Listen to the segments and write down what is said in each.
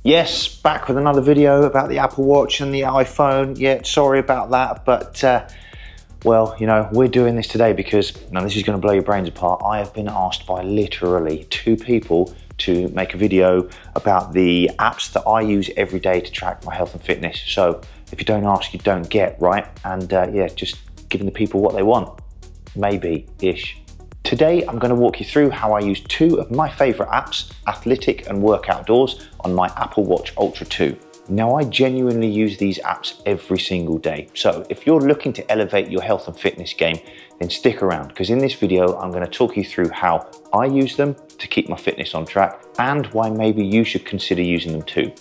Yes, back with another video about the Apple Watch and the iPhone. Yeah, sorry about that, but well, you know, we're doing this today because, now this is going to blow your brains apart, I have been asked by literally 2 people to make a video about the apps that I use every day to track my health and fitness. So if you don't ask, you don't get, right? And yeah, just giving the people what they want, maybe-ish. Today, I'm going to walk you through how I use 2 of my favorite apps, Athlytic and WorkOutdoors, on my Apple Watch Ultra 2. Now, I genuinely use these apps every single day. So if you're looking to elevate your health and fitness game, then stick around, because in this video, I'm going to talk you through how I use them to keep my fitness on track and why maybe you should consider using them too.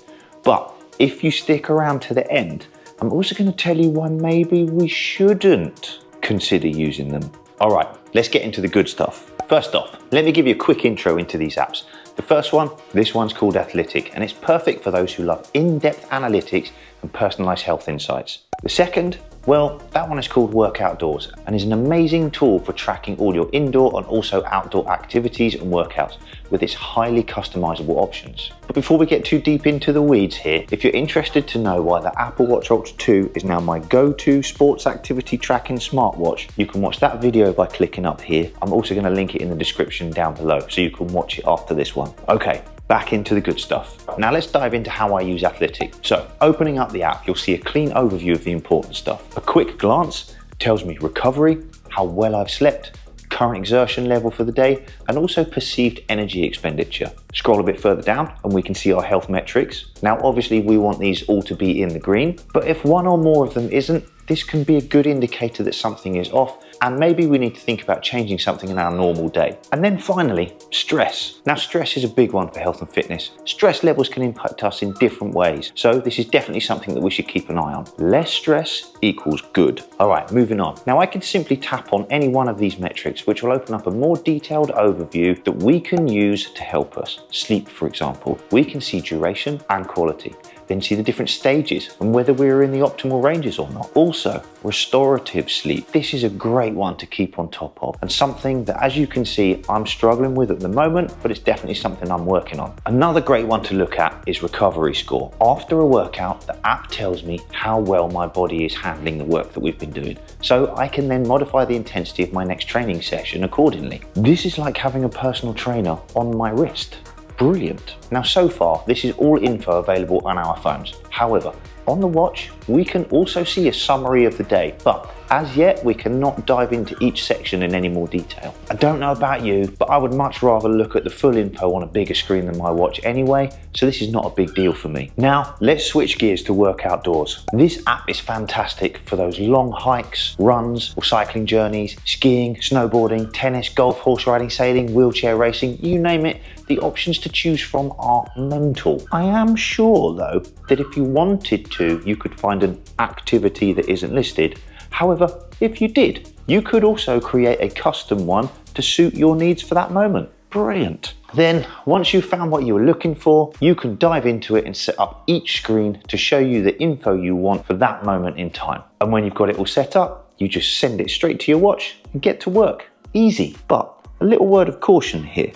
But if you stick around to the end, I'm also going to tell you why maybe we shouldn't consider using them. All right, let's get into the good stuff. First off, let me give you a quick intro into these apps. The first one, this one's called Athlytic, and it's perfect for those who love in-depth analytics and personalized health insights. The second, well, that one is called WorkOutdoors and is an amazing tool for tracking all your indoor and also outdoor activities and workouts with its highly customizable options. But before we get too deep into the weeds here, if you're interested to know why the Apple Watch Ultra 2 is now my go-to sports activity tracking smartwatch, you can watch that video by clicking up here. I'm also going to link it in the description down below so you can watch it after this one. Okay, back into the good stuff. Now let's dive into how I use Athlytic. So opening up the app, you'll see a clean overview of the important stuff. A quick glance tells me recovery, how well I've slept, current exertion level for the day, and also perceived energy expenditure. Scroll a bit further down and we can see our health metrics. Now obviously we want these all to be in the green, but if one or more of them isn't, this can be a good indicator that something is off and maybe we need to think about changing something in our normal day. And then finally, stress. Now stress is a big one for health and fitness. Stress levels can impact us in different ways, so this is definitely something that we should keep an eye on. Less stress equals good. All right, moving on. Now I can simply tap on any one of these metrics, which will open up a more detailed overview that we can use to help us. Sleep, for example. We can see duration and quality, then see the different stages and whether we're in the optimal ranges or not. Also, restorative sleep. This is a great one to keep on top of and something that, as you can see, I'm struggling with at the moment, but it's definitely something I'm working on. Another great one to look at is recovery score. After a workout, the app tells me how well my body is handling the work that we've been doing, so I can then modify the intensity of my next training session accordingly. This is like having a personal trainer on my wrist. Brilliant. Now so far, this is all info available on our phones. However, on the watch, we can also see a summary of the day, but as yet, we cannot dive into each section in any more detail. I don't know about you, but I would much rather look at the full info on a bigger screen than my watch anyway, so this is not a big deal for me. Now, let's switch gears to WorkOutdoors. This app is fantastic for those long hikes, runs, or cycling journeys, skiing, snowboarding, tennis, golf, horse riding, sailing, wheelchair racing, you name it. The options to choose from are mental. I am sure though that if you wanted to, you could find an activity that isn't listed. However, if you did, you could also create a custom one to suit your needs for that moment. Brilliant. Then, once you've found what you were looking for, you can dive into it and set up each screen to show you the info you want for that moment in time. And when you've got it all set up, you just send it straight to your watch and get to work. Easy, but a little word of caution here.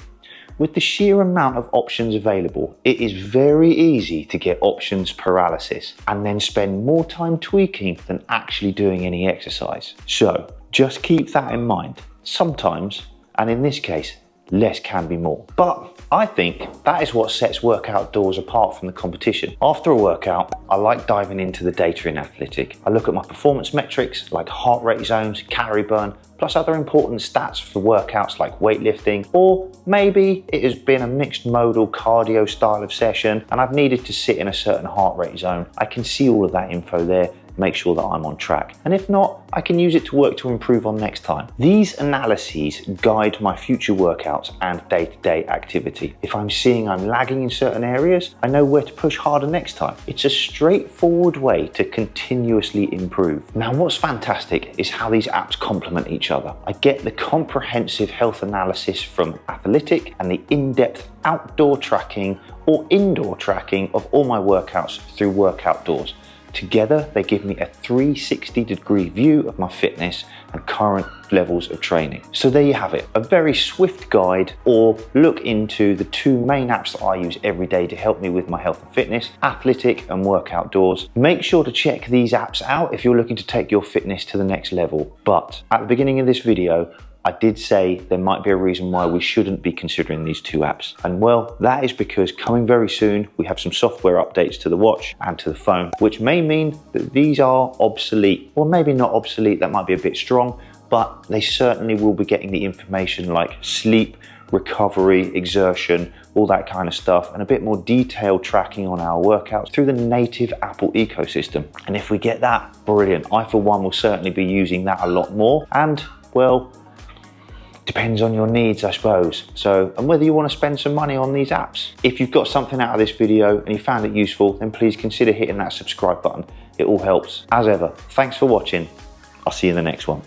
With the sheer amount of options available, it is very easy to get options paralysis and then spend more time tweaking than actually doing any exercise. So just keep that in mind. Sometimes, and in this case, less can be more. But I think that is what sets WorkOutdoors apart from the competition. After a workout, I like diving into the data in Athlytic. I look at my performance metrics like heart rate zones, calorie burn, plus other important stats for workouts like weightlifting, or maybe it has been a mixed modal cardio style of session and I've needed to sit in a certain heart rate zone. I can see all of that info there, make sure that I'm on track. And if not, I can use it to work to improve on next time. These analyses guide my future workouts and day-to-day activity. If I'm seeing I'm lagging in certain areas, I know where to push harder next time. It's a straightforward way to continuously improve. Now, what's fantastic is how these apps complement each other. I get the comprehensive health analysis from Athlytic and the in-depth outdoor tracking or indoor tracking of all my workouts through WorkOutdoors. Together, they give me a 360-degree view of my fitness and current levels of training. So there you have it, a very swift guide, or look into the two main apps that I use every day to help me with my health and fitness, Athlytic and WorkOutdoors. Make sure to check these apps out if you're looking to take your fitness to the next level. But at the beginning of this video, I did say there might be a reason why we shouldn't be considering these two apps. And well, that is because coming very soon, we have some software updates to the watch and to the phone, which may mean that these are obsolete. Or maybe not obsolete, that might be a bit strong, but they certainly will be getting the information like sleep, recovery, exertion, all that kind of stuff, and a bit more detailed tracking on our workouts through the native Apple ecosystem. And if we get that, brilliant. I, for one, will certainly be using that a lot more. And well, depends on your needs, I suppose. So, and whether you want to spend some money on these apps. If you've got something out of this video and you found it useful, then please consider hitting that subscribe button. It all helps. As ever, thanks for watching. I'll see you in the next one.